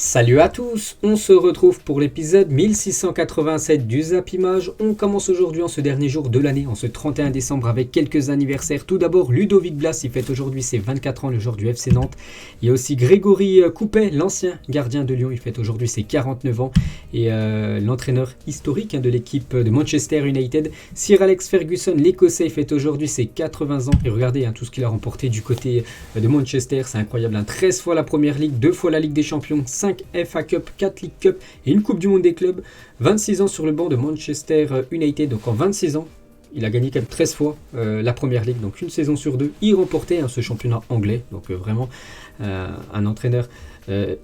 Salut à tous, on se retrouve pour l'épisode 1687 du Zap Image. On commence aujourd'hui en ce dernier jour de l'année, en ce 31 décembre avec quelques anniversaires. Tout d'abord Ludovic Blas, il fête aujourd'hui ses 24 ans, le joueur du FC Nantes. Il y a aussi Grégory Coupet, l'ancien gardien de Lyon, il fête aujourd'hui ses 49 ans. Et l'entraîneur historique de l'équipe de Manchester United, Sir Alex Ferguson, l'Écossais, il fête aujourd'hui ses 80 ans. Et regardez tout ce qu'il a remporté du côté de Manchester, c'est incroyable. 13 fois la Première Ligue, 2 fois la Ligue des Champions, 5 FA Cup, 4 League Cup et une Coupe du Monde des clubs. 26 ans sur le banc de Manchester United. Donc en 26 ans, il a gagné quand même 13 fois la Première Ligue. Donc une saison sur deux, il remportait ce championnat anglais. Donc vraiment un entraîneur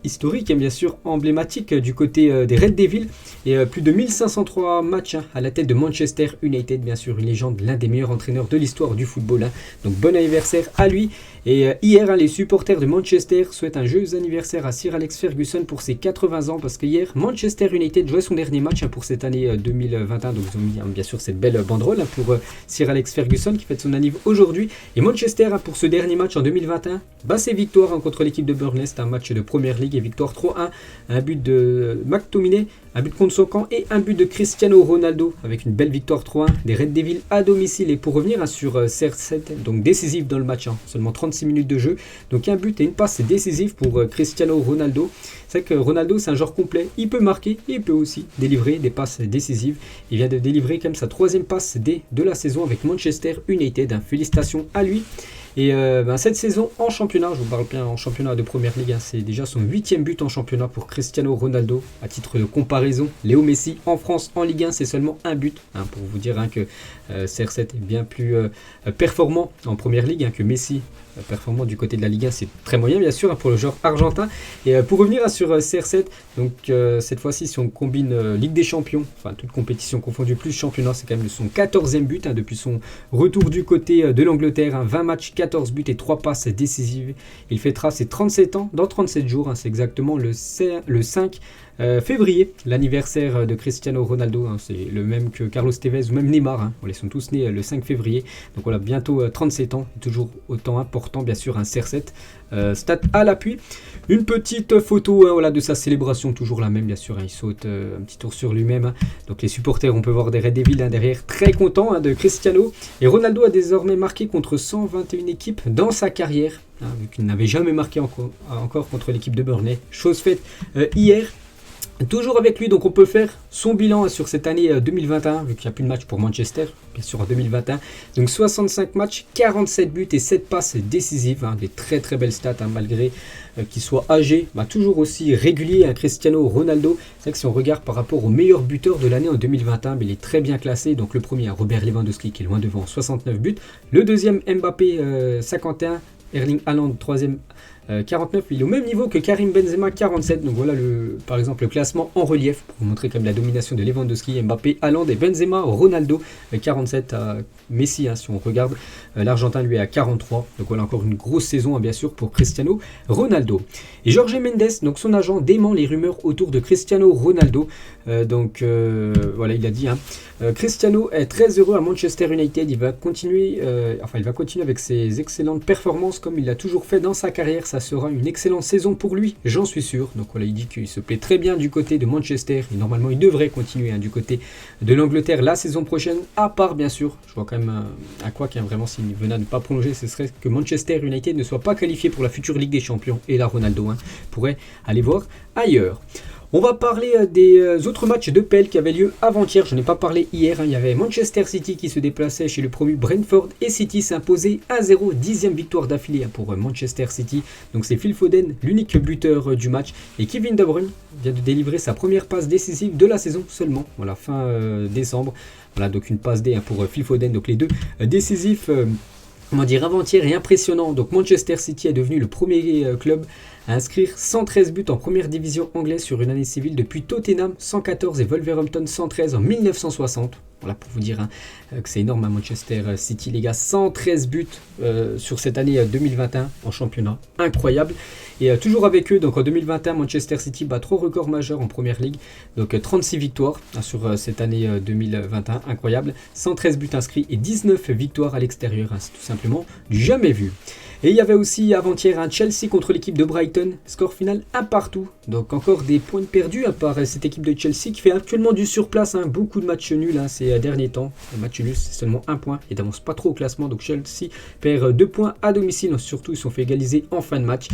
historique et bien sûr emblématique du côté des Red Devils. Et plus de 1503 matchs à la tête de Manchester United. Bien sûr une légende, l'un des meilleurs entraîneurs de l'histoire du football. Donc bon anniversaire à lui. Et hier, les supporters de Manchester souhaitent un joyeux anniversaire à Sir Alex Ferguson pour ses 80 ans. Parce que hier, Manchester United jouait son dernier match pour cette année 2021. Donc ils ont mis bien sûr cette belle banderole pour Sir Alex Ferguson qui fête son anniversaire aujourd'hui. Et Manchester, pour ce dernier match en 2021, ses victoires contre l'équipe de Burnley. C'est un match de Première Ligue et victoire 3-1. Un but de McTominay, un but contre son camp et un but de Cristiano Ronaldo avec une belle victoire 3-1 des Red Devils à domicile. Et pour revenir sur CR7, donc décisif dans le match, seulement 36 minutes de jeu, donc un but et une passe décisive pour Cristiano Ronaldo. C'est vrai que Ronaldo, c'est un joueur complet, il peut marquer et il peut aussi délivrer des passes décisives. Il vient de délivrer quand même sa 3e passe de la saison avec Manchester United. Félicitations à lui. Et cette saison en championnat, je vous parle bien en championnat de Première Ligue, c'est déjà son 8e but en championnat pour Cristiano Ronaldo. À titre de comparaison, Léo Messi en France en Ligue 1, c'est seulement un but. Pour vous dire que CR7 est bien plus performant en Première Ligue que Messi. Performant du côté de la Ligue 1, c'est très moyen bien sûr pour le joueur argentin. Et pour revenir sur CR7, donc cette fois-ci si on combine Ligue des Champions, toute compétition confondue plus championnat, c'est quand même son 14e but depuis son retour du côté de l'Angleterre. 20 matchs, 14 buts et 3 passes décisives. Il fêtera ses 37 ans dans 37 jours, c'est exactement le 5 février, l'anniversaire de Cristiano Ronaldo. C'est le même que Carlos Tevez ou même Neymar. Ils sont tous nés le 5 février. Donc voilà, bientôt 37 ans, toujours autant important bien sûr un CR7. Stat à l'appui. Une petite photo de sa célébration, toujours la même bien sûr. Il saute un petit tour sur lui-même. Donc les supporters, on peut voir des Red Devils derrière, très contents de Cristiano. Et Ronaldo a désormais marqué contre 121 équipes dans sa carrière, vu qu'il n'avait jamais marqué encore contre l'équipe de Burnley. Chose faite hier. Toujours avec lui, donc on peut faire son bilan sur cette année 2021, vu qu'il n'y a plus de match pour Manchester, bien sûr en 2021. Donc 65 matchs, 47 buts et 7 passes décisives, des très très belles stats, malgré qu'il soit âgé, toujours aussi régulier. Cristiano Ronaldo, c'est vrai que si on regarde par rapport aux meilleurs buteurs de l'année en 2021, il est très bien classé. Donc le premier, Robert Lewandowski qui est loin devant, 69 buts. Le deuxième, Mbappé, 51. Erling Haaland, 3e, 49, il est au même niveau que Karim Benzema, 47. Donc voilà par exemple le classement en relief pour vous montrer quand même la domination de Lewandowski, Mbappé, Haaland et Benzema. Ronaldo 47, Messi si on regarde, l'Argentin lui est à 43. Donc voilà encore une grosse saison bien sûr pour Cristiano Ronaldo. Et Jorge Mendes, donc son agent, dément les rumeurs autour de Cristiano Ronaldo. Voilà, il a dit Cristiano est très heureux à Manchester United. Il va continuer avec ses excellentes performances comme il l'a toujours fait dans sa carrière. Ça sera une excellente saison pour lui, j'en suis sûr. Donc voilà, il dit qu'il se plaît très bien du côté de Manchester et normalement il devrait continuer du côté de l'Angleterre la saison prochaine, à part bien sûr, je vois quand même à quoi vraiment s'il venait à ne pas prolonger, ce serait que Manchester United ne soit pas qualifié pour la future Ligue des Champions et là Ronaldo pourrait aller voir ailleurs. On va parler des autres matchs de PL qui avaient lieu avant-hier. Je n'ai pas parlé hier. Il y avait Manchester City qui se déplaçait chez le promu Brentford et City s'imposait 1-0, 10e victoire d'affilée pour Manchester City. Donc c'est Phil Foden, l'unique buteur du match. Et Kevin De Bruyne vient de délivrer sa première passe décisive de la saison seulement, fin décembre. Voilà, donc une passe D pour Phil Foden. Donc les deux décisifs, avant-hier et impressionnant. Donc Manchester City est devenu le premier club à inscrire 113 buts en première division anglaise sur une année civile depuis Tottenham 114 et Wolverhampton 113 en 1960. Voilà pour vous dire que c'est énorme à Manchester City, les gars. 113 buts sur cette année 2021 en championnat. Incroyable. Et toujours avec eux, donc en 2021, Manchester City bat 3 records majeurs en première ligue. Donc 36 victoires sur cette année 2021. Incroyable. 113 buts inscrits et 19 victoires à l'extérieur. C'est tout simplement du jamais vu. Et il y avait aussi avant-hier un Chelsea contre l'équipe de Brighton, score final 1 partout. Donc encore des points perdus par cette équipe de Chelsea qui fait actuellement du surplace, beaucoup de matchs nuls ces derniers temps. Les matchs nuls, c'est seulement 1 point et n'avance pas trop au classement. Donc Chelsea perd 2 points à domicile, surtout ils se sont fait égaliser en fin de match.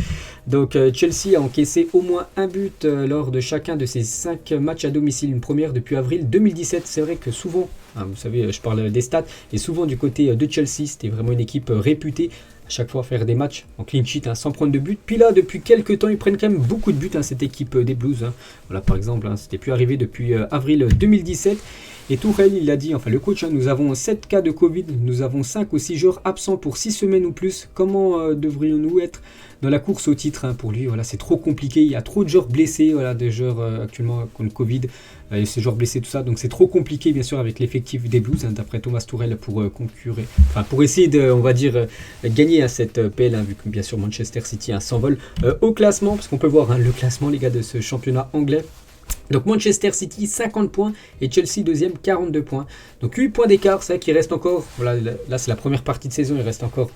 Donc Chelsea a encaissé au moins un but lors de chacun de ses 5 matchs à domicile, une première depuis avril 2017. C'est vrai que souvent, vous savez, je parle des stats, et souvent du côté de Chelsea, c'était vraiment une équipe réputée à chaque fois faire des matchs en clean sheet sans prendre de but. Puis là, depuis quelques temps, ils prennent quand même beaucoup de buts, cette équipe des Blues. Voilà, par exemple, c'était plus arrivé depuis avril 2017. Et Tourelle, il a dit, enfin le coach, nous avons 7 cas de Covid, nous avons 5 ou 6 joueurs absents pour 6 semaines ou plus. Comment devrions-nous être dans la course au titre pour lui? Voilà, c'est trop compliqué, il y a trop de joueurs blessés, voilà, des joueurs actuellement contre Covid, et ces joueurs blessés, tout ça. Donc c'est trop compliqué, bien sûr, avec l'effectif des Blues, d'après Thomas Tourelle, pour concurrer, enfin pour essayer de, on va dire, gagner à cette PL, vu que bien sûr Manchester City s'envole au classement, parce qu'on peut voir le classement, les gars, de ce championnat anglais. Donc Manchester City 50 points et Chelsea deuxième 42 points. Donc 8 points d'écart, c'est vrai qu'il reste encore, voilà, là c'est la première partie de saison, il reste encore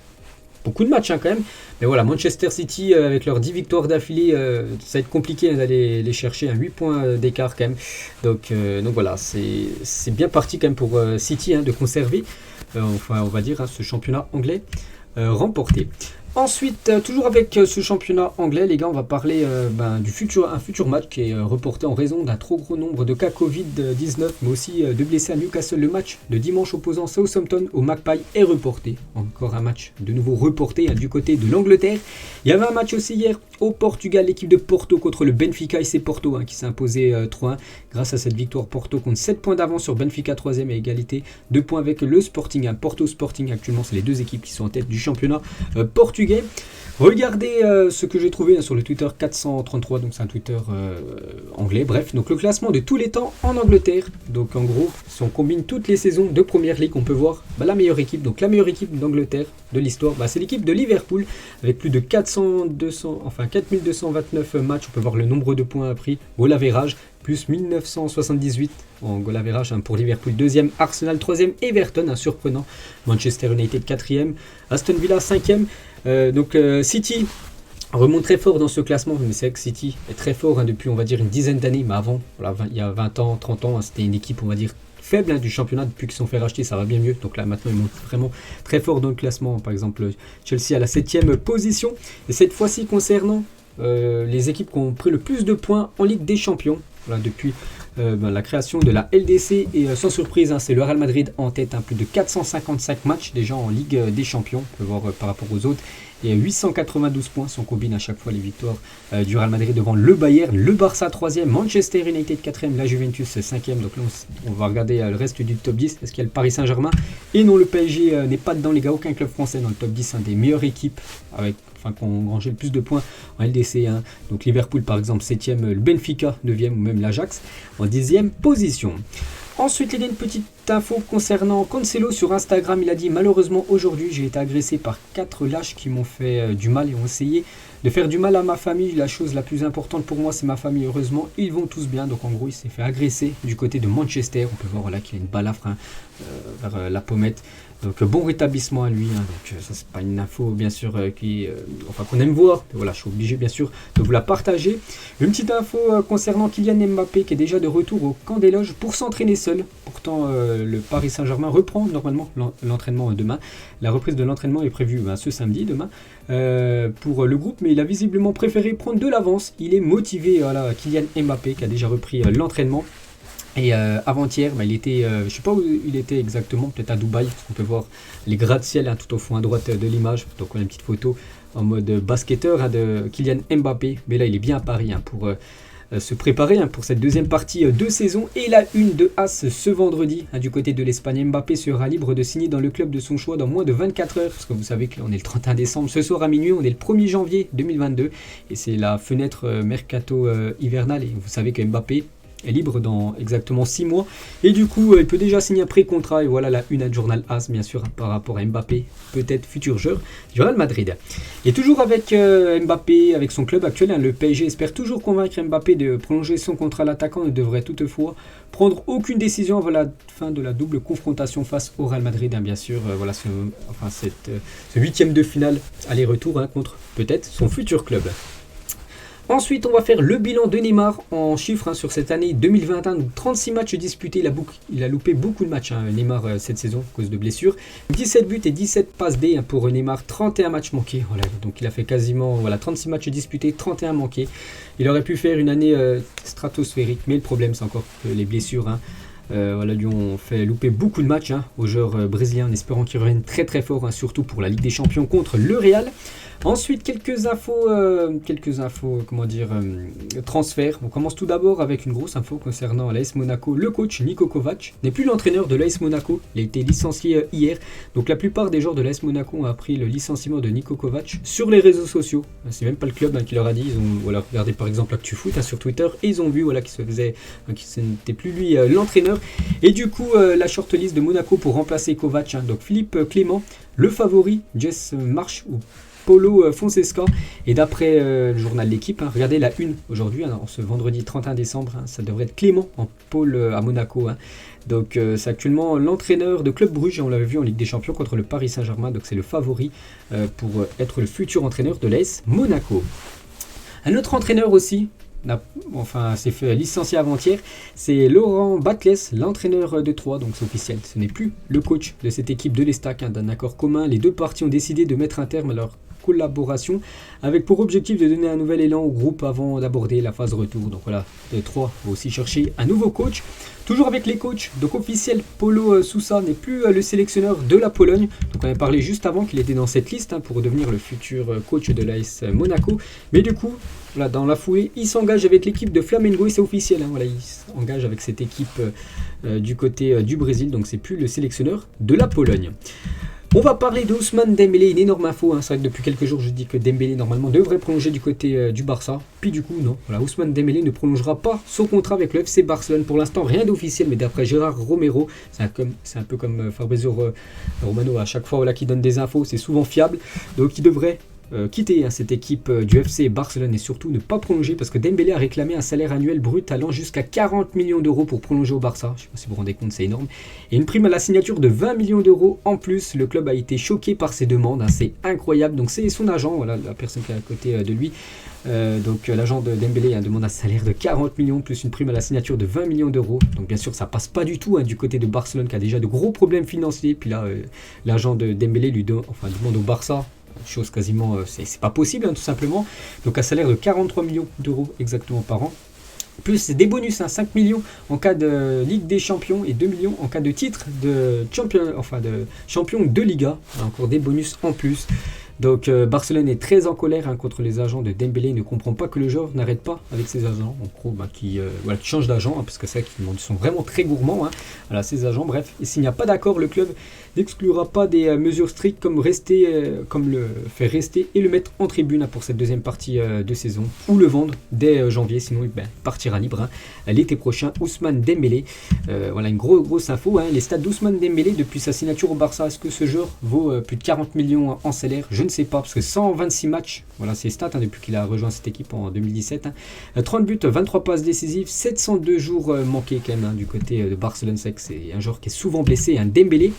beaucoup de matchs quand même. Mais voilà, Manchester City avec leurs 10 victoires d'affilée, ça va être compliqué d'aller les chercher, 8 points d'écart quand même. Donc voilà, c'est bien parti quand même pour City de conserver, enfin on va dire, ce championnat anglais remporté. Ensuite, toujours avec ce championnat anglais, les gars, on va parler un futur match qui est reporté en raison d'un trop gros nombre de cas Covid-19, mais aussi de blessés à Newcastle. Le match de dimanche opposant Southampton au Magpie est reporté. Encore un match de nouveau reporté du côté de l'Angleterre. Il y avait un match aussi hier au Portugal, l'équipe de Porto contre le Benfica, et c'est Porto qui s'est imposé 3-1 grâce à cette victoire. Porto compte 7 points d'avance sur Benfica 3e et égalité 2 points avec le Sporting. Porto Sporting, actuellement, c'est les deux équipes qui sont en tête du championnat portugais. Regardez ce que j'ai trouvé sur le Twitter 433, donc c'est un Twitter anglais. Bref, donc le classement de tous les temps en Angleterre. Donc en gros, si on combine toutes les saisons de Première Ligue, on peut voir la meilleure équipe. Donc la meilleure équipe d'Angleterre de l'histoire, c'est l'équipe de Liverpool avec plus de 4229 matchs. On peut voir le nombre de points pris, goal average, plus 1978 en goal average pour Liverpool. Deuxième, Arsenal 3e, Everton, surprenant. Manchester United 4e, Aston Villa 5e. Donc City remonte très fort dans ce classement, mais c'est vrai que City est très fort depuis, on va dire, une dizaine d'années. Mais avant, voilà, il y a 20 ans, 30 ans, c'était une équipe, on va dire, faible du championnat. Depuis qu'ils se sont fait racheter, ça va bien mieux. Donc là, maintenant, ils montent vraiment très fort dans le classement. Par exemple, Chelsea à la 7e position. Et cette fois-ci, concernant les équipes qui ont pris le plus de points en Ligue des Champions, voilà, depuis la création de la LDC, et sans surprise, c'est le Real Madrid en tête, plus de 455 matchs déjà en Ligue des Champions, on peut voir par rapport aux autres, et 892 points si on combine à chaque fois les victoires du Real Madrid devant le Bayern, le Barça 3e, Manchester United 4e, la Juventus 5e. Donc là on va regarder le reste du top 10, est-ce qu'il y a le Paris Saint-Germain, et non, le PSG n'est pas dedans, les gars, aucun club français dans le top 10, des meilleures équipes qui ont rangé le plus de points en LDC. Donc Liverpool par exemple 7e, le Benfica 9e, ou même l'Ajax en 10e position. Ensuite, il y a une petite info concernant Cancelo sur Instagram. Il a dit: malheureusement aujourd'hui j'ai été agressé par 4 lâches qui m'ont fait du mal et ont essayé de faire du mal à ma famille. La chose la plus importante pour moi, c'est ma famille. Heureusement, ils vont tous bien. Donc en gros, il s'est fait agresser du côté de Manchester. On peut voir là qu'il y a une balafre vers la pommette. Donc bon rétablissement à lui. Donc ça, c'est pas une info bien sûr qu'on aime voir. Mais voilà, je suis obligé bien sûr de vous la partager. Une petite info concernant Kylian Mbappé qui est déjà de retour au camp des loges pour s'entraîner seul. Pourtant, le Paris Saint-Germain reprend normalement l'entraînement demain. La reprise de l'entraînement est prévue ce samedi, demain, pour le groupe, mais il a visiblement préféré prendre de l'avance. Il est motivé, voilà, Kylian Mbappé qui a déjà repris l'entraînement. Et avant-hier, il était, je ne sais pas où il était exactement, peut-être à Dubaï, parce qu'on peut voir les gratte-ciel tout au fond à droite de l'image. Donc on a une petite photo en mode basketteur de Kylian Mbappé. Mais là, il est bien à Paris pour se préparer pour cette deuxième partie de saison. Et la une de As ce vendredi, du côté de l'Espagne. Mbappé sera libre de signer dans le club de son choix dans moins de 24 heures. Parce que vous savez que là, on est le 31 décembre. Ce soir à minuit, on est le 1er janvier 2022. Et c'est la fenêtre mercato hivernale. Et vous savez que Mbappé, est libre dans exactement 6 mois. Et du coup, il peut déjà signer un pré-contrat. Et voilà la une à Journal AS, bien sûr, par rapport à Mbappé, peut-être futur joueur du Real Madrid. Et toujours avec Mbappé, avec son club actuel, le PSG espère toujours convaincre Mbappé de prolonger son contrat. L'attaquant ne devrait toutefois prendre aucune décision avant la fin de la double confrontation face au Real Madrid, bien sûr. Voilà ce 8e de finale aller-retour contre peut-être son futur club. Ensuite, on va faire le bilan de Neymar en chiffres sur cette année 2021. 36 matchs disputés, il a loupé beaucoup de matchs, Neymar, cette saison, à cause de blessures. 17 buts et 17 passes D pour Neymar, 31 matchs manqués. Voilà, donc il a fait quasiment 36 matchs disputés, 31 manqués. Il aurait pu faire une année stratosphérique, mais le problème, c'est encore que les blessures lui ont fait louper beaucoup de matchs aux joueurs brésiliens, en espérant qu'ils reviennent très très fort, surtout pour la Ligue des Champions contre le Real. Ensuite, quelques infos, transferts. On commence tout d'abord avec une grosse info concernant l'AS Monaco. Le coach Niko Kovac n'est plus l'entraîneur de l'AS Monaco. Il a été licencié hier. Donc la plupart des joueurs de l'AS Monaco ont appris le licenciement de Niko Kovac sur les réseaux sociaux. C'est même pas le club qui leur a dit. Ils ont regardé par exemple ActuFoot sur Twitter et ils ont vu que ce n'était plus lui l'entraîneur. Et du coup, la shortlist de Monaco pour remplacer Kovac. Donc Philippe Clément, le favori, Jess Marsh ou Paulo Fonseca. Et d'après le journal L'Équipe, regardez la une aujourd'hui, ce vendredi 31 décembre, ça devrait être Clément en pôle à Monaco. Donc c'est actuellement l'entraîneur de Club Brugge, on l'avait vu en Ligue des Champions contre le Paris Saint-Germain, donc c'est le favori pour être le futur entraîneur de l'AS Monaco. Un autre entraîneur aussi, s'est fait licencier avant-hier, c'est Laurent Batles, l'entraîneur de Troyes, donc c'est officiel, ce n'est plus le coach de cette équipe de l'Estac. D'un accord commun, les deux parties ont décidé de mettre un terme à leur collaboration avec pour objectif de donner un nouvel élan au groupe avant d'aborder la phase retour. Donc voilà, Troyes va aussi chercher un nouveau coach. Toujours avec les coachs, donc officiel, Paulo Sousa n'est plus le sélectionneur de la Pologne. Donc on avait parlé juste avant qu'il était dans cette liste pour devenir le futur coach de l'AS Monaco. Mais du coup, voilà, dans la foulée, il s'engage avec l'équipe de Flamengo et c'est officiel. Il s'engage avec cette équipe du côté du Brésil. Donc c'est plus le sélectionneur de la Pologne. On va parler de Ousmane Dembélé, une énorme info. C'est vrai que depuis quelques jours, je dis que Dembélé normalement devrait prolonger du côté du Barça. Puis du coup, non. Voilà, Ousmane Dembélé ne prolongera pas son contrat avec le FC Barcelone. Pour l'instant, rien d'officiel, mais d'après Gérard Romero, c'est un peu comme Fabrizio Romano, à chaque fois qu'il donne des infos, c'est souvent fiable. Donc il devrait quitter cette équipe du FC Barcelone et surtout ne pas prolonger parce que Dembélé a réclamé un salaire annuel brut allant jusqu'à 40 millions d'euros pour prolonger au Barça. Je ne sais pas si vous vous rendez compte, c'est énorme. Et une prime à la signature de 20 millions d'euros en plus. Le club a été choqué par ces demandes, c'est incroyable. Donc c'est son agent, voilà, la personne qui est à côté de lui. Donc l'agent de Dembélé demande un salaire de 40 millions plus une prime à la signature de 20 millions d'euros. Donc bien sûr ça passe pas du tout du côté de Barcelone qui a déjà de gros problèmes financiers. Puis là l'agent de Dembélé demande au Barça, chose quasiment, c'est pas possible tout simplement. Donc un salaire de 43 millions d'euros exactement par an. Plus des bonus, 5 millions en cas de Ligue des Champions et 2 millions en cas de titre de champion de Liga. Encore des bonus en plus. Donc Barcelone est très en colère contre les agents de Dembélé. Il ne comprend pas que le joueur n'arrête pas avec ses agents, en gros, qui changent d'agent, parce que c'est vrai qu'ils sont vraiment très gourmands. Voilà, ces agents, bref. Et s'il n'y a pas d'accord, le club n'exclura pas des mesures strictes comme le faire rester et le mettre en tribune pour cette deuxième partie de saison, ou le vendre dès janvier, sinon il partira libre l'été prochain. Ousmane Dembélé, voilà une grosse info. Les stats d'Ousmane Dembélé depuis sa signature au Barça, est-ce que ce joueur vaut plus de 40 millions en salaire? Je ne sais pas, parce que 126 matchs, voilà ses stats depuis qu'il a rejoint cette équipe en 2017. 30 buts, 23 passes décisives, 702 jours manqués quand même du côté de Barcelone. C'est un joueur qui est souvent blessé, un Dembélé.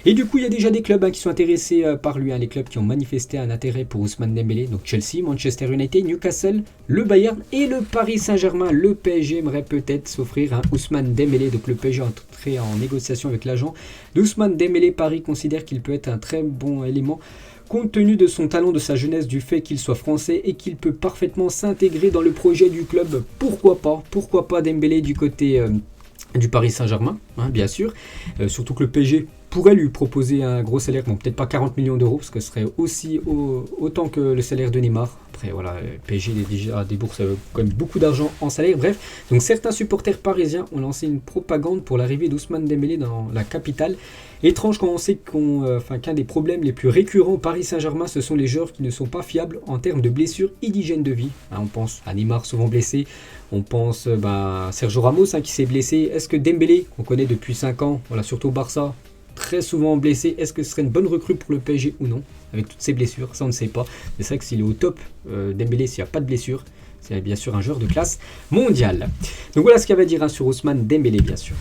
Et du coup, il y a déjà des clubs qui sont intéressés par lui, les clubs qui ont manifesté un intérêt pour Ousmane Dembélé. Donc Chelsea, Manchester United, Newcastle, le Bayern et le Paris Saint-Germain. Le PSG aimerait peut-être s'offrir Ousmane Dembélé. Donc le PSG est entré en négociation avec l'agent d'Ousmane Dembélé. Paris considère qu'il peut être un très bon élément compte tenu de son talent, de sa jeunesse, du fait qu'il soit français et qu'il peut parfaitement s'intégrer dans le projet du club. Pourquoi pas Dembélé du côté du Paris Saint-Germain, bien sûr. Surtout que le PSG pourrait lui proposer un gros salaire, bon peut-être pas 40 millions d'euros, parce que ce serait aussi autant que le salaire de Neymar. Après voilà, PSG déjà débourse quand même beaucoup d'argent en salaire. Bref, donc certains supporters parisiens ont lancé une propagande pour l'arrivée d'Ousmane Dembélé dans la capitale. Étrange quand on sait qu'un des problèmes les plus récurrents au Paris Saint-Germain, ce sont les joueurs qui ne sont pas fiables en termes de blessures et d'hygiène de vie. On pense à Neymar souvent blessé, on pense à Sergio Ramos qui s'est blessé. Est-ce que Dembélé, qu'on connaît depuis 5 ans, voilà, surtout au Barça, très souvent blessé, est-ce que ce serait une bonne recrue pour le PSG ou non, avec toutes ces blessures? Ça on ne sait pas. C'est vrai que s'il est au top, Dembélé, s'il n'y a pas de blessure, c'est bien sûr un joueur de classe mondiale. Donc voilà ce qu'il y avait à dire sur Ousmane Dembélé, bien sûr.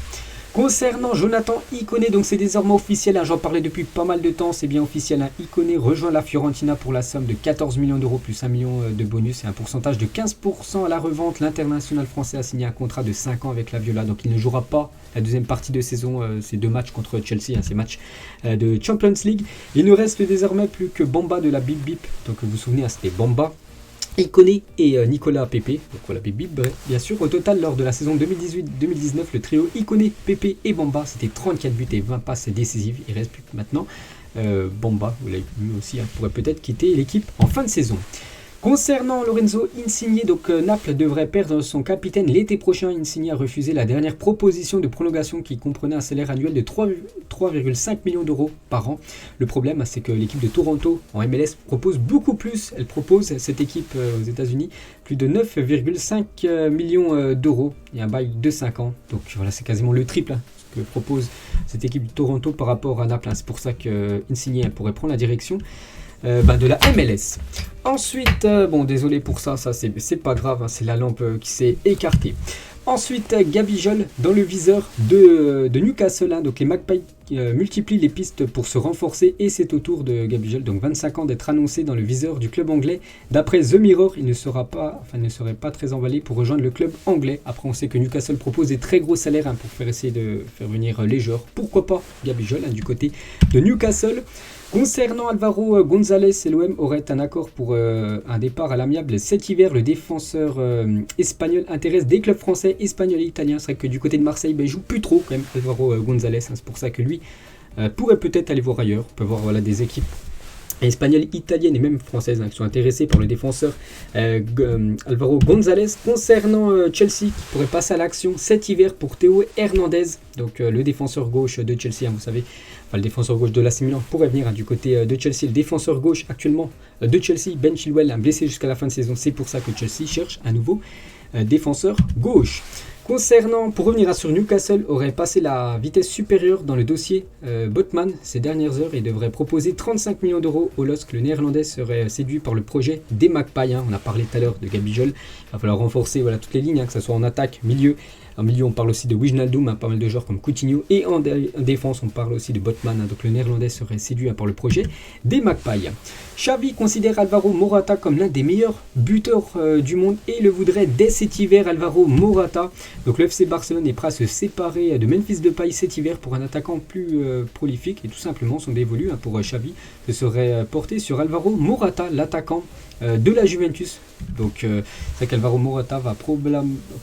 Concernant Jonathan Ikoné, donc c'est désormais officiel, j'en parlais depuis pas mal de temps, c'est bien officiel, Ikoné rejoint la Fiorentina pour la somme de 14 millions d'euros plus 1 million de bonus et un pourcentage de 15% à la revente. L'international français a signé un contrat de 5 ans avec la Viola, donc il ne jouera pas la deuxième partie de saison, ces 2 matchs contre Chelsea, ces matchs de Champions League. Il ne reste désormais plus que Bamba de la Bip Bip, donc vous vous souvenez, c'était Bamba, Ikoné et Nicolas Pepe, donc voilà, bien sûr. Au total, lors de la saison 2018-2019, le trio Ikoné, Pepe et Bamba, c'était 34 buts et 20 passes décisives. Il reste plus que maintenant Bamba, vous l'avez vu aussi, pourrait peut-être quitter l'équipe en fin de saison. Concernant Lorenzo Insigne, donc Naples devrait perdre son capitaine l'été prochain. Insigne a refusé la dernière proposition de prolongation qui comprenait un salaire annuel de 3,5 millions d'euros par an. Le problème, c'est que l'équipe de Toronto en MLS propose beaucoup plus. Elle propose, cette équipe aux États-Unis, plus de 9,5 millions d'euros et un bail de 5 ans. Donc voilà, c'est quasiment le triple que propose cette équipe de Toronto par rapport à Naples. C'est pour ça que Insigne pourrait prendre la direction de la MLS. Ensuite, bon désolé pour ça c'est pas grave, c'est la lampe qui s'est écartée. Ensuite, Gabijol dans le viseur de Newcastle, donc les Magpies multiplient les pistes pour se renforcer et c'est au tour de Gabijol, donc 25 ans, d'être annoncé dans le viseur du club anglais. D'après The Mirror, il ne serait pas très emballé pour rejoindre le club anglais. Après, on sait que Newcastle propose des très gros salaires pour essayer de faire venir les joueurs. Pourquoi pas Gabijol du côté de Newcastle. Concernant Alvaro González, l'OM aurait un accord pour un départ à l'amiable cet hiver. Le défenseur espagnol intéresse des clubs français, espagnols et italiens. C'est vrai que du côté de Marseille, il joue plus trop quand même Alvaro González. C'est pour ça que lui pourrait peut-être aller voir ailleurs. On peut voir des équipes espagnoles, italiennes et même françaises qui sont intéressées par le défenseur Alvaro González. Concernant Chelsea, qui pourrait passer à l'action cet hiver pour Théo Hernandez, donc le défenseur gauche de Chelsea, vous savez, le défenseur gauche de l'AC Milan pourrait venir du côté de Chelsea. Le défenseur gauche actuellement de Chelsea, Ben Chilwell, blessé jusqu'à la fin de saison. C'est pour ça que Chelsea cherche un nouveau défenseur gauche. Pour revenir sur Newcastle, aurait passé la vitesse supérieure dans le dossier Botman ces dernières heures et devrait proposer 35 millions d'euros au LOSC. Le néerlandais serait séduit par le projet des Magpies. On a parlé tout à l'heure de Gabijol. Il va falloir renforcer toutes les lignes, que ce soit en attaque, milieu. En milieu, on parle aussi de Wijnaldum, pas mal de joueurs comme Coutinho. Et en défense, on parle aussi de Botman. Donc le néerlandais serait séduit par le projet des Magpies. Xavi considère Alvaro Morata comme l'un des meilleurs buteurs du monde et le voudrait dès cet hiver. Alvaro Morata, donc le FC Barcelone est prêt à se séparer de Memphis Depay cet hiver pour un attaquant plus prolifique. Et tout simplement, son dévolu pour Xavi se serait porté sur Alvaro Morata, l'attaquant de la Juventus. Donc c'est vrai qu'Alvaro Morata va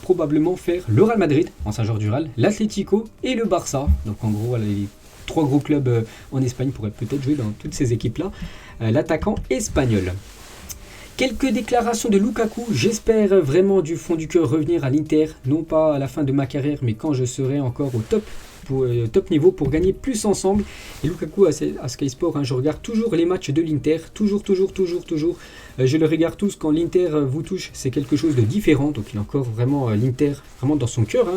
probablement faire le Real Madrid, ancien joueur du Real, l'Atlético et le Barça. Donc en gros, les 3 gros clubs en Espagne pourraient peut-être jouer dans toutes ces équipes-là. L'attaquant espagnol. Quelques déclarations de Lukaku. J'espère vraiment du fond du cœur revenir à l'Inter, non pas à la fin de ma carrière, mais quand je serai encore au top niveau pour gagner plus ensemble. Et Lukaku à Sky Sport, je regarde toujours les matchs de l'Inter, toujours. Je le regarde tous quand l'Inter vous touche, c'est quelque chose de différent. Donc il a encore vraiment l'Inter vraiment dans son cœur.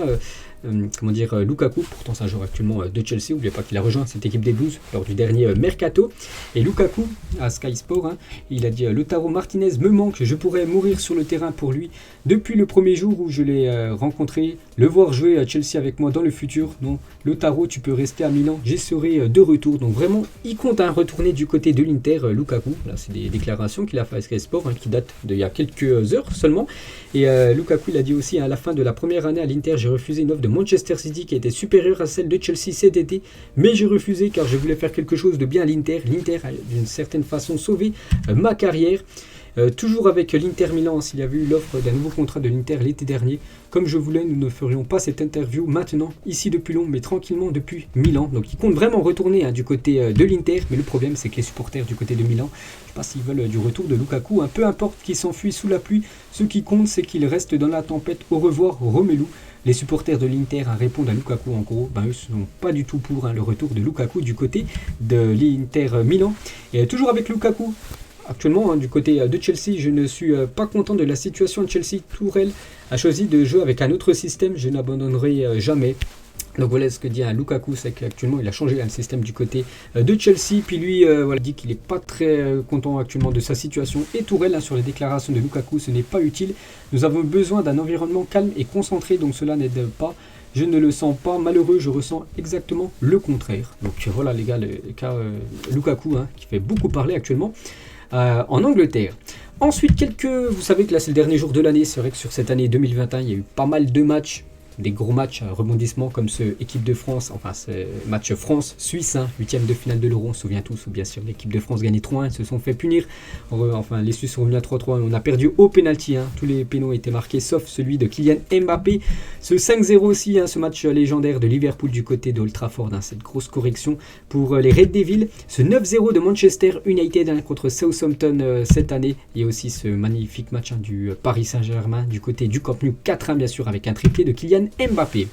Lukaku, pourtant c'est un joueur actuellement de Chelsea, n'oubliez pas qu'il a rejoint cette équipe des Blues lors du dernier Mercato. Et Lukaku à Sky Sport, il a dit Lautaro Martinez me manque, je pourrais mourir sur le terrain pour lui. Depuis le premier jour où je l'ai rencontré, le voir jouer à Chelsea avec moi dans le futur, non, Lautaro tu peux rester à Milan, j'y serai de retour. Donc vraiment il compte retourner du côté de l'Inter, Lukaku. Là c'est des déclarations qu'il a fait à Sky Sport qui datent d'il y a quelques heures seulement. Et Lukaku il a dit aussi à la fin de la première année à l'Inter, j'ai refusé une offre de Manchester City qui était supérieure à celle de Chelsea cet été, mais j'ai refusé car je voulais faire quelque chose de bien à l'Inter. L'Inter a d'une certaine façon sauvé ma carrière. Toujours avec l'Inter Milan, s'il y avait eu l'offre d'un nouveau contrat de l'Inter l'été dernier, comme je voulais, nous ne ferions pas cette interview maintenant, ici depuis Londres, mais tranquillement depuis Milan. Donc ils comptent vraiment retourner du côté de l'Inter, mais le problème c'est que les supporters du côté de Milan, je ne sais pas s'ils veulent du retour de Lukaku, peu importe qu'il s'enfuit sous la pluie, ce qui compte c'est qu'il reste dans la tempête. Au revoir Romelu. Les supporters de l'Inter répondent à Lukaku en gros, eux ne sont pas du tout pour le retour de Lukaku du côté de l'Inter Milan. Et toujours avec Lukaku, actuellement du côté de Chelsea, je ne suis pas content de la situation de Chelsea. Tourelle a choisi de jouer avec un autre système, je n'abandonnerai jamais. Donc voilà ce que dit Lukaku, c'est qu'actuellement il a changé le système du côté de Chelsea. Puis lui dit qu'il n'est pas très content actuellement de sa situation. Et Tourelle sur les déclarations de Lukaku, ce n'est pas utile. Nous avons besoin d'un environnement calme et concentré, donc cela n'aide pas. Je ne le sens pas malheureux, je ressens exactement le contraire. Donc voilà les gars, le cas Lukaku qui fait beaucoup parler actuellement en Angleterre. Ensuite, vous savez que là c'est le dernier jour de l'année. C'est vrai que sur cette année 2021, il y a eu pas mal de matchs. Des gros matchs rebondissements comme ce équipe de France, enfin ce match France-Suisse, 8e de finale de l'Euro, on se souvient tous, où bien sûr l'équipe de France gagnait 3-1, ils se sont fait punir, enfin les Suisses sont revenus à 3-3, on a perdu au pénalty, tous les pénaux étaient marqués sauf celui de Kylian Mbappé, ce 5-0 aussi, ce match légendaire de Liverpool du côté de Old Trafford, cette grosse correction pour les Red Devils, ce 9-0 de Manchester United contre Southampton cette année, et aussi ce magnifique match du Paris Saint-Germain du côté du Camp Nou, 4-1 bien sûr avec un triplé de Kylian Mbappé.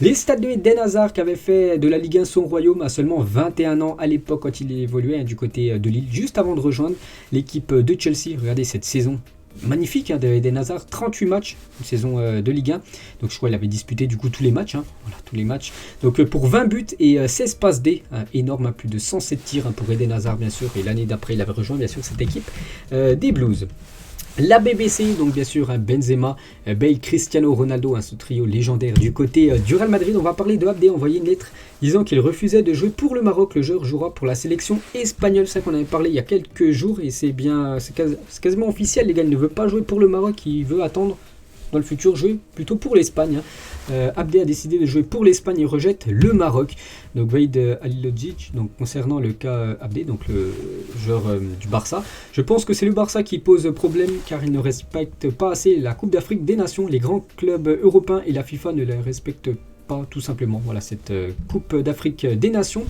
Les stats de Eden Hazard qui avait fait de la Ligue 1 son royaume à seulement 21 ans à l'époque quand il évoluait du côté de Lille, juste avant de rejoindre l'équipe de Chelsea. Regardez cette saison magnifique de Eden Hazard, 38 matchs, une saison de Ligue 1. Donc je crois qu'il avait disputé du coup tous les matchs. Voilà, tous les matchs. Donc pour 20 buts et 16 passes D, énorme, plus de 107 tirs pour Eden Hazard bien sûr. Et l'année d'après il avait rejoint bien sûr cette équipe des Blues. La BBC, donc bien sûr Benzema, Bale, Cristiano Ronaldo, ce trio légendaire du côté du Real Madrid. On va parler de Abdé, envoyé une lettre disant qu'il refusait de jouer pour le Maroc. Le joueur jouera pour la sélection espagnole, c'est ça qu'on avait parlé il y a quelques jours et c'est quasiment officiel, les gars, il ne veut pas jouer pour le Maroc, il veut attendre dans le futur jouer plutôt pour l'Espagne. Abdé a décidé de jouer pour l'Espagne et rejette le Maroc. Donc Vaïd Halilhodžić, donc concernant le cas Abdé, donc le joueur du Barça, je pense que c'est le Barça qui pose problème car il ne respecte pas assez la Coupe d'Afrique des Nations. Les grands clubs européens et la FIFA ne la respectent pas tout simplement. Voilà cette Coupe d'Afrique des Nations.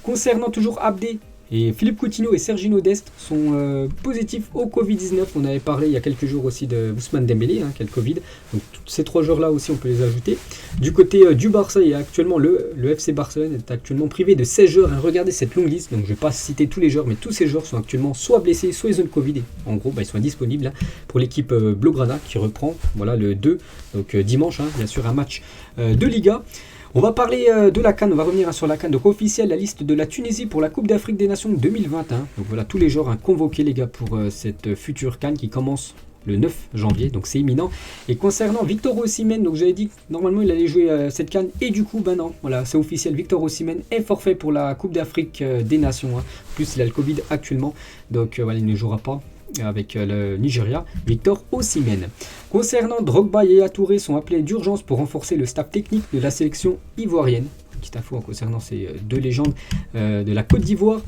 Concernant toujours Abdé, et Philippe Coutinho et Serginho Dest sont positifs au Covid-19. On avait parlé il y a quelques jours aussi de Ousmane Dembélé, qui a le Covid. Donc ces 3 joueurs-là aussi, on peut les ajouter. Du côté du Barça, il y a actuellement le FC Barcelone est actuellement privé de 16 joueurs. Regardez cette longue liste. Donc je ne vais pas citer tous les joueurs, mais tous ces joueurs sont actuellement soit blessés, soit ils ont le Covid. Et en gros, ils sont indisponibles pour l'équipe Blaugrana qui reprend le 2, donc dimanche, bien sûr, un match de Liga. On va parler de la CAN, on va revenir sur la CAN. Donc officielle, la liste de la Tunisie pour la Coupe d'Afrique des Nations 2021. Donc voilà, tous les joueurs convoqués les gars pour cette future CAN qui commence le 9 janvier, donc c'est imminent. Et concernant Victor Osimhen, donc j'avais dit que normalement il allait jouer cette CAN et du coup non, voilà, c'est officiel, Victor Osimhen est forfait pour la Coupe d'Afrique des Nations. En plus il a le Covid actuellement, donc il ne jouera pas avec le Nigeria, Victor Osimhen. Concernant Drogba et Yaya Touré sont appelés d'urgence pour renforcer le staff technique de la sélection ivoirienne. Petite info concernant ces 2 légendes de la Côte d'Ivoire.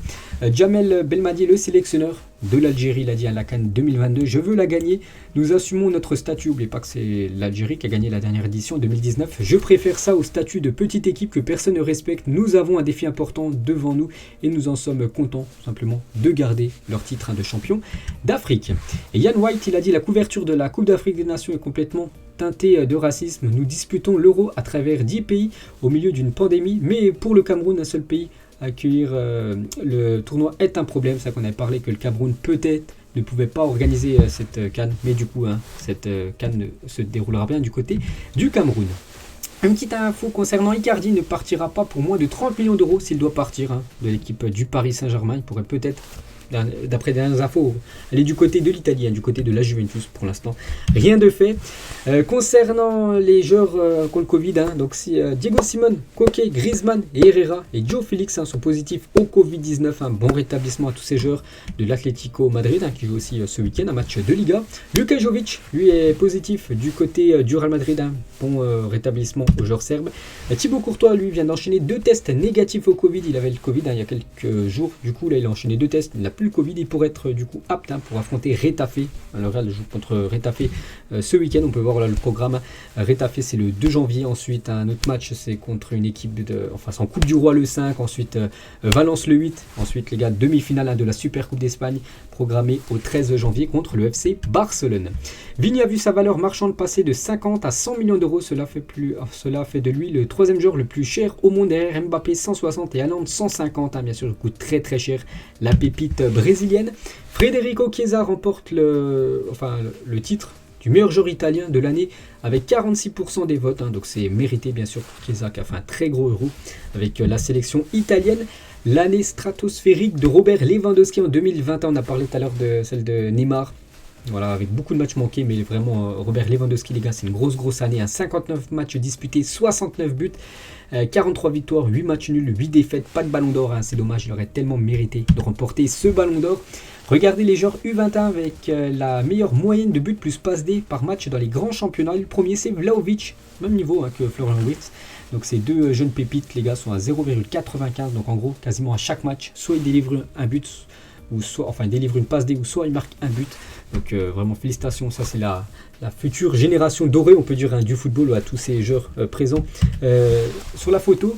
Djamel Belmadi, le sélectionneur de l'Algérie, il a dit à la CAN 2022, je veux la gagner, nous assumons notre statut, n'oubliez pas que c'est l'Algérie qui a gagné la dernière édition 2019, je préfère ça au statut de petite équipe que personne ne respecte, nous avons un défi important devant nous et nous en sommes contents tout simplement de garder leur titre de champion d'Afrique. Et Ian White, il a dit la couverture de la Coupe d'Afrique des Nations est complètement teintée de racisme, nous disputons l'Euro à travers 10 pays au milieu d'une pandémie, mais pour le Cameroun, un seul pays accueillir le tournoi est un problème. C'est ça qu'on avait parlé que le Cameroun peut-être ne pouvait pas organiser cette CAN, mais du coup cette CAN se déroulera bien du côté du Cameroun. Une petite info concernant Icardi, ne partira pas pour moins de 30 millions d'euros s'il doit partir de l'équipe du Paris Saint-Germain. Il pourrait peut-être, d'après des dernières infos, aller du côté de l'Italie, du côté de la Juventus pour l'instant. Rien de fait. Concernant les joueurs contre le Covid, donc si Diego Simon, Koke, Griezmann et Herrera et Joe Félix sont positifs au Covid-19, un bon rétablissement à tous ces joueurs de l'Atlético Madrid qui joue aussi ce week-end un match de Liga. Luka Jovic, lui, est positif du côté du Real Madrid, bon rétablissement aux joueurs serbes. Thibaut Courtois, lui, vient d'enchaîner 2 tests négatifs au Covid. Il avait le Covid il y a quelques jours, du coup là il a enchaîné 2 tests, il n'a plus le Covid, il pourrait être du coup apte pour affronter Retafe. Le Real joue contre Retafe ce week-end, on peut voir là le programme. Retafe c'est le 2 janvier, ensuite un autre match c'est contre une équipe c'est en Coupe du Roi le 5, ensuite Valence le 8, ensuite les gars demi-finale de la Super Coupe d'Espagne programmée au 13 janvier contre le FC Barcelone. Vini a vu sa valeur marchande passer de 50 à 100 millions d'euros, cela fait de lui le troisième joueur le plus cher au monde derrière Mbappé 160 et Haaland 150, bien sûr il coûte très très cher la pépite brésilienne. Federico Chiesa remporte le titre du meilleur joueur italien de l'année avec 46% des votes, donc c'est mérité bien sûr pour Chiesa qui a fait un très gros euro avec la sélection italienne. L'année stratosphérique de Robert Lewandowski en 2021, on a parlé tout à l'heure de celle de Neymar, voilà, avec beaucoup de matchs manqués, mais vraiment Robert Lewandowski les gars, c'est une grosse année, 59 matchs disputés, 69 buts, 43 victoires, 8 matchs nuls, 8 défaites, pas de ballon d'or, c'est dommage, il aurait tellement mérité de remporter ce ballon d'or. Regardez les joueurs U21 avec la meilleure moyenne de buts plus passe D par match dans les grands championnats. Le premier c'est Vlahovic, même niveau que Florian Wirtz. Donc ces deux jeunes pépites, les gars, sont à 0,95. Donc en gros, quasiment à chaque match, soit ils délivrent un but, ou soit, ils délivrent une passe D, ou soit ils marquent un but. Donc vraiment félicitations, ça c'est la future génération dorée, on peut dire, du football à tous ces joueurs présents. Sur la photo,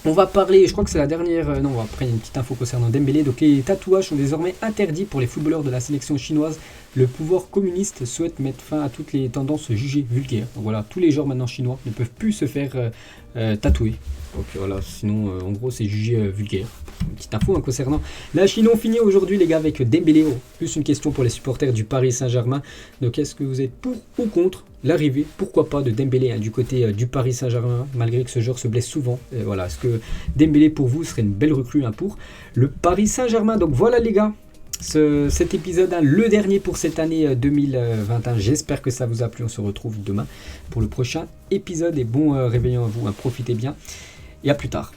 on va parler, je crois que c'est la dernière, on va prendre une petite info concernant Dembélé. Donc les tatouages sont désormais interdits pour les footballeurs de la sélection chinoise. Le pouvoir communiste souhaite mettre fin à toutes les tendances jugées vulgaires. Donc voilà, tous les joueurs maintenant chinois ne peuvent plus se faire tatouer. Donc voilà, sinon en gros c'est jugé vulgaire. Une petite info concernant la Chine. On finit aujourd'hui les gars avec Dembélé. Plus une question pour les supporters du Paris Saint-Germain. Donc est-ce que vous êtes pour ou contre l'arrivée, pourquoi pas, de Dembélé du côté du Paris Saint-Germain, malgré que ce joueur se blesse souvent. Voilà, est-ce que Dembélé pour vous serait une belle recrue pour le Paris Saint-Germain? Donc voilà les gars, cet épisode, le dernier pour cette année 2021. J'espère que ça vous a plu. On se retrouve demain pour le prochain épisode et bon réveillon à vous, profitez bien et à plus tard.